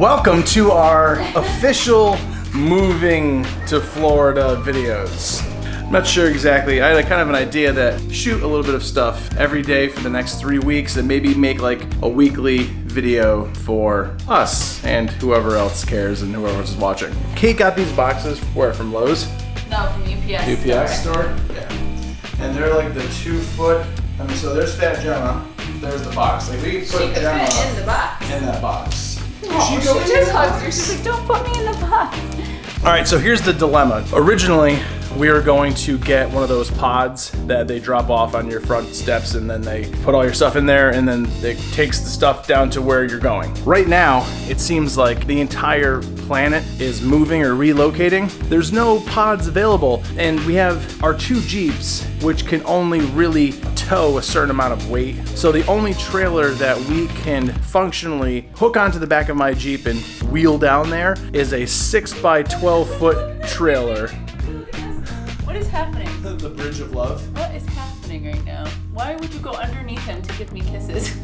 Welcome to our official moving to Florida videos. I'm not sure exactly. I had kind of an idea that shoot a little bit of stuff every day for the next 3 weeks and maybe make like a weekly video for us and whoever else cares and whoever else is watching. Kate got these boxes, where, from Lowe's? No, from UPS. UPS store? Yeah. And they're like the 2 foot, I mean, so there's Fat Gemma, there's the box. Like we put she could Gemma fit in the box. in that box. Oh, she just hugs her. She's like, don't put me in the box. All right, so here's the dilemma. Originally, we were going to get one of those pods that they drop off on your front steps and then they put all your stuff in there and then it takes the stuff down to where you're going. Right now, it seems like the entire planet is moving or relocating. There's no pods available and we have our 2 Jeeps, which can only really tow a certain amount of weight. So the only trailer that we can functionally hook onto the back of my Jeep and wheel down there is a 6 by 12 foot trailer. What is happening? The Bridge of Love. What is happening right now? Why would you go underneath him to give me kisses?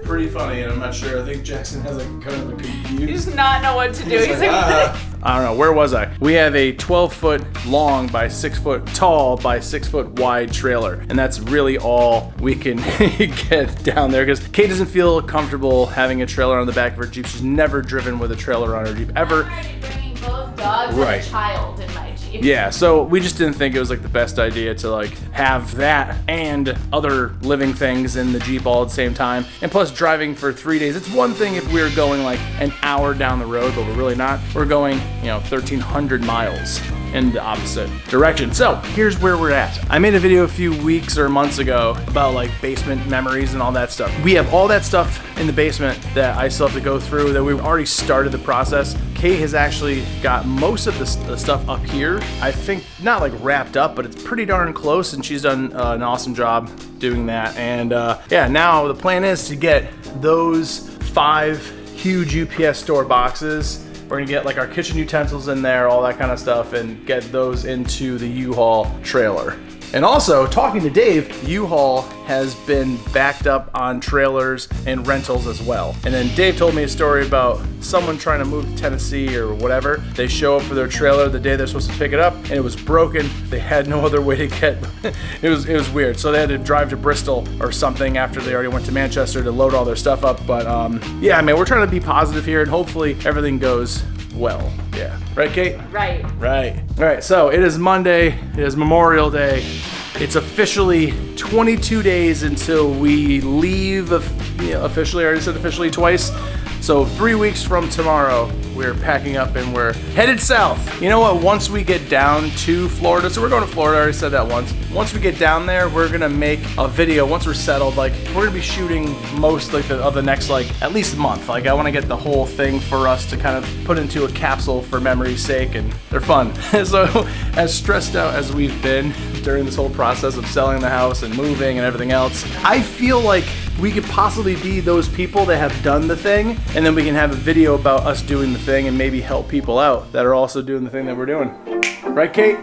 Pretty funny, and I'm not sure. I think Jackson has like kind of a confused. He does not know what to do. He's like, I don't know, where was I? We have a 12 foot long by 6 foot tall by 6 foot wide trailer. And that's really all we can get down there because Kate doesn't feel comfortable having a trailer on the back of her Jeep. She's never driven with a trailer on her Jeep ever. I'm already bringing both dogs Right. and a child in my Jeep. Yeah, so we just didn't think it was like the best idea to like have that and other living things in the Jeep all at the same time. And plus driving for 3 days. It's one thing if we were going like an hour down the road, but we're really not. We're going, 1,300 miles in the opposite direction. So here's where we're at. I made a video a few weeks or months ago about like basement memories and all that stuff. We have all that stuff in the basement that I still have to go through that we've already started the process. Kate has actually got most of the stuff up here. I think not like wrapped up, but it's pretty darn close and she's done an awesome job doing that. And yeah, now the plan is to get those 5 huge UPS store boxes. We're gonna get like our kitchen utensils in there, all that kind of stuff, and get those into the U-Haul trailer. And also, talking to Dave, U-Haul has been backed up on trailers and rentals as well. And then Dave told me a story about someone trying to move to Tennessee or whatever. They show up for their trailer the day they're supposed to pick it up, and it was broken. They had no other way to get. It was weird. So they had to drive to Bristol or something after they already went to Manchester to load all their stuff up. But yeah, man, we're trying to be positive here, and hopefully everything goes well. Yeah. Right, Kate? Right. Right. All right, so it is Monday. It is Memorial Day. It's officially 22 days until we leave, officially, I already said officially twice. So 3 weeks from tomorrow, we're packing up and we're headed south. You know what, once we get down to Florida, so we're going to Florida, I already said that once. Once we get down there, we're gonna make a video, once we're settled, like we're gonna be shooting most like of the next like at least a month. Like I wanna get the whole thing for us to kind of put into a capsule for memory's sake, and they're fun. So as stressed out as we've been during this whole process of selling the house and moving and everything else, I feel like we could possibly be those people that have done the thing, and then we can have a video about us doing the thing and maybe help people out that are also doing the thing that we're doing. Right, Kate?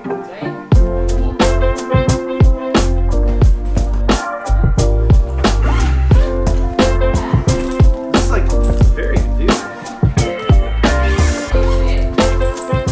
This is like very confusing.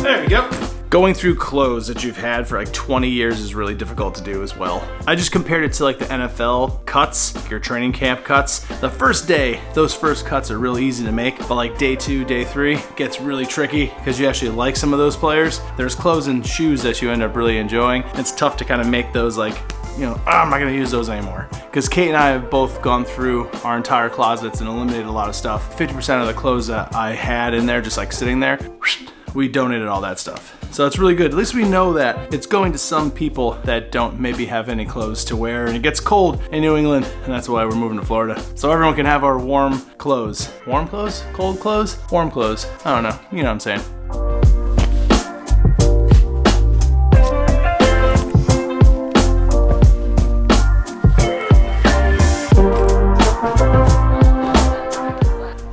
There we go. Going through clothes that you've had for like 20 years is really difficult to do as well. I just compared it to like the NFL cuts, your training camp cuts. The first day, those first cuts are really easy to make, but like day 2, day 3 gets really tricky because you actually like some of those players. There's clothes and shoes that you end up really enjoying. It's tough to kind of make those like, I'm not gonna use those anymore. Because Kate and I have both gone through our entire closets and eliminated a lot of stuff. 50% of the clothes that I had in there, just like sitting there, we donated all that stuff. So it's really good. At least we know that it's going to some people that don't maybe have any clothes to wear, and it gets cold in New England, and that's why we're moving to Florida. So everyone can have our warm clothes. Warm clothes? Cold clothes? Warm clothes. I don't know. You know what I'm saying.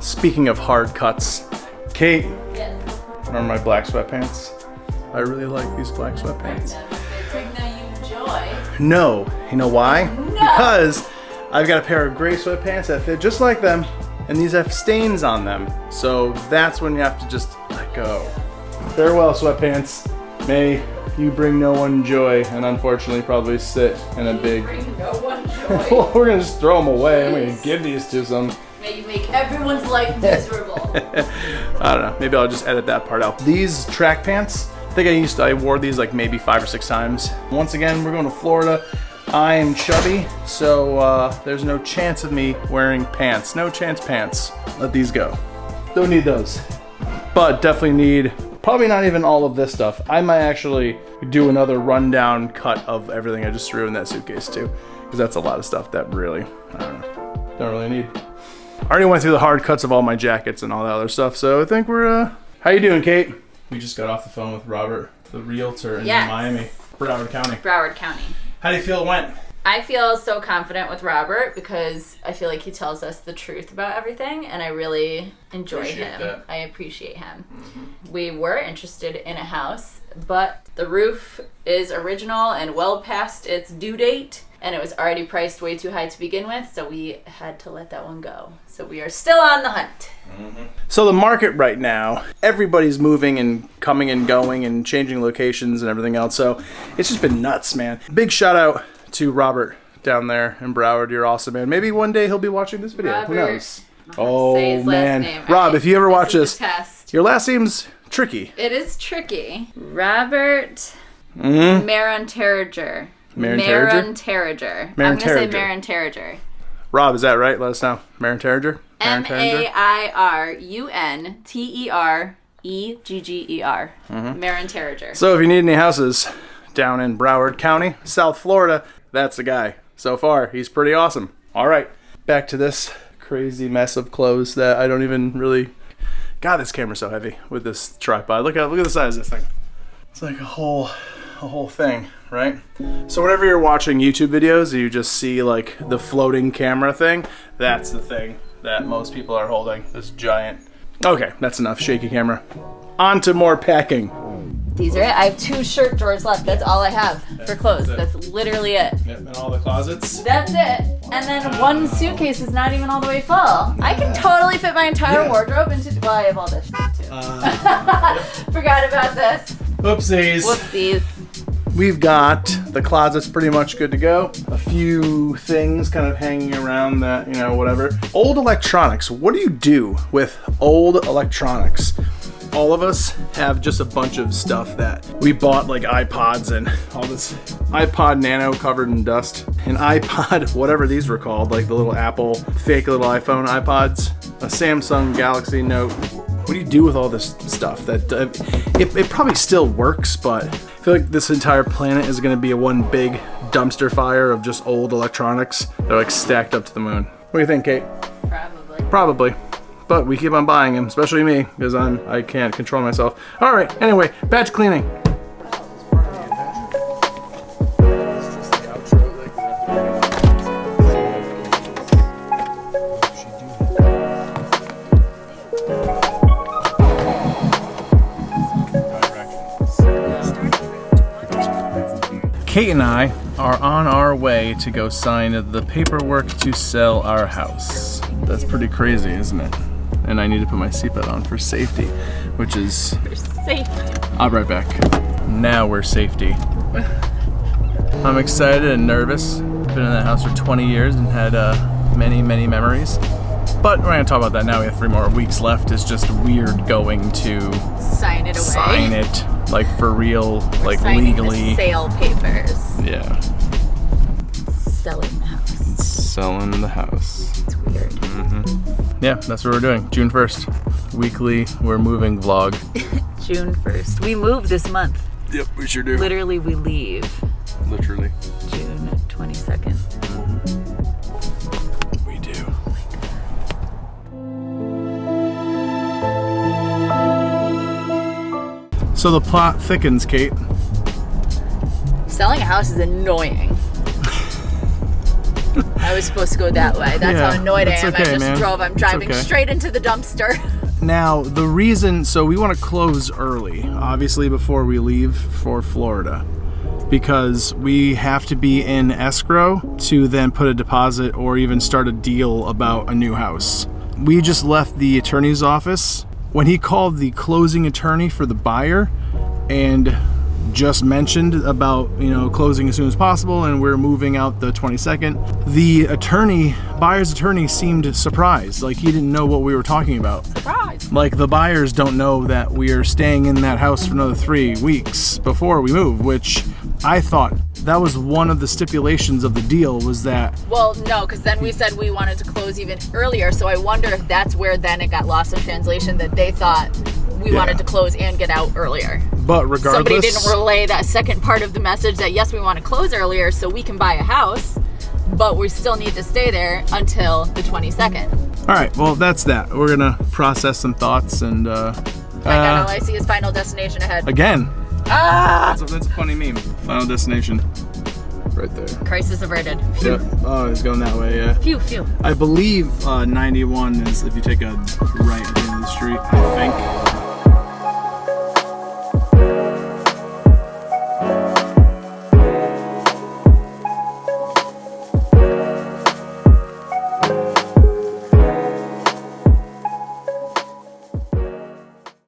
Speaking of hard cuts, Kate, remember my black sweatpants? I really like these black sweatpants. No. No. You know why? No. Because I've got a pair of gray sweatpants that fit just like them, and these have stains on them. So that's when you have to just let go. Farewell, sweatpants. May you bring no one joy, and unfortunately probably sit in a big... Bring no one joy. Well, we're gonna just throw them away. I'm gonna give these to some... May you make everyone's life miserable. I don't know, maybe I'll just edit that part out. These track pants, I think I wore these like maybe 5 or 6 times. Once again, we're going to Florida. I am chubby, so there's no chance of me wearing pants. No chance pants. Let these go. Don't need those. But definitely need, probably not even all of this stuff. I might actually do another rundown cut of everything I just threw in that suitcase too. Because that's a lot of stuff that really, I don't know, don't really need. I already went through the hard cuts of all my jackets and all that other stuff, so I think we're, how you doing, Kate? We just got off the phone with Robert, the realtor in Miami, Broward County. Broward County. How do you feel it went? I feel so confident with Robert because I feel like he tells us the truth about everything, and I really enjoy him. That. I appreciate him. Mm-hmm. We were interested in a house, but the roof is original and well past its due date, and it was already priced way too high to begin with, so we had to let that one go. So we are still on the hunt. Mm-hmm. So the market right now, everybody's moving and coming and going and changing locations and everything else, so it's just been nuts, man. Big shout out to Robert down there in Broward. You're awesome, man. Maybe one day he'll be watching this video. Who knows? Oh, say his man. Last name. Rob, if you ever watch this, test. Your last name's tricky. It is tricky. Robert Maron-Terriger. Maron-Terriger. I'm going to say Maron-Terriger. Rob, is that right? Let us know. Maron-Terriger? Mairunterregger. Maron-Terriger. So if you need any houses down in Broward County, South Florida, that's the guy. So far, he's pretty awesome. All right, back to this crazy mess of clothes that I don't even really... God, this camera's so heavy with this tripod. Look at the size of this thing. It's like a whole thing, right? So whenever you're watching YouTube videos, you just see like the floating camera thing. That's the thing that most people are holding. This giant. Okay, that's enough shaky camera. On to more packing. These are it. I have 2 shirt drawers left. That's all I have for clothes. That's literally it. Yep, and all the closets. That's it. And then one suitcase is not even all the way full. I can totally fit my entire wardrobe into. Well, I have all this shit too. Forgot about this. Oopsies. Whoopsies. We've got the closets pretty much good to go. A few things kind of hanging around that, you know, whatever. Old electronics. What do you do with old electronics? All of us have just a bunch of stuff that we bought, like iPods and all this iPod Nano covered in dust, an iPod, whatever these were called, like the little Apple fake little iPhone iPods, a Samsung Galaxy Note. What do you do with all this stuff? That it probably still works, but I feel like this entire planet is going to be a one big dumpster fire of just old electronics. They're like stacked up to the moon. What do you think, Kate? Probably. But we keep on buying them, especially me, because I can't control myself. All right, anyway, back to cleaning. Kate and I are on our way to go sign the paperwork to sell our house. That's pretty crazy, isn't it? And I need to put my seatbelt on for safety, which is... For safety. I'll be right back. Now we're safety. I'm excited and nervous. Been in that house for 20 years and had many, many memories. But we're gonna talk about that now. We have 3 more weeks left. It's just weird going to sign it away. Sign it, like for real, like signing legally. The sale papers. Yeah. Selling the house. Selling the house. It's weird. Yeah, that's what we're doing. June 1st. Weekly We're Moving vlog. June 1st. We move this month. Yep, we sure do. Literally, we leave. Literally. June 22nd. We do. So the plot thickens, Kate. Selling a house is annoying. I was supposed to go that way. That's how annoyed I am. Okay, I just man. drove. I'm driving straight into the dumpster. Now, the reason, so we want to close early, obviously before we leave for Florida, because we have to be in escrow to then put a deposit or even start a deal about a new house. We just left the attorney's office. When he called the closing attorney for the buyer and just mentioned about, you know, closing as soon as possible and we're moving out the 22nd, the buyer's attorney seemed surprised. Like he didn't know what we were talking about. Surprise! Like the buyers don't know that we are staying in that house for another 3 weeks before we move, which I thought that was one of the stipulations of the deal, was that... Well, no, because then we said we wanted to close even earlier, so I wonder if that's where then it got lost in translation, that they thought we wanted to close and get out earlier. But regardless... Somebody didn't relay that second part of the message that yes, we want to close earlier so we can buy a house, but we still need to stay there until the 22nd. All right, well, that's that. We're going to process some thoughts and... My God, all I see is Final Destination ahead. Again. Ah! That's a funny meme. Final Destination. Right there. Crisis averted. Yep. Oh, he's going that way, yeah. Phew, phew. I believe 91 is if you take a right at the end of the street, I think.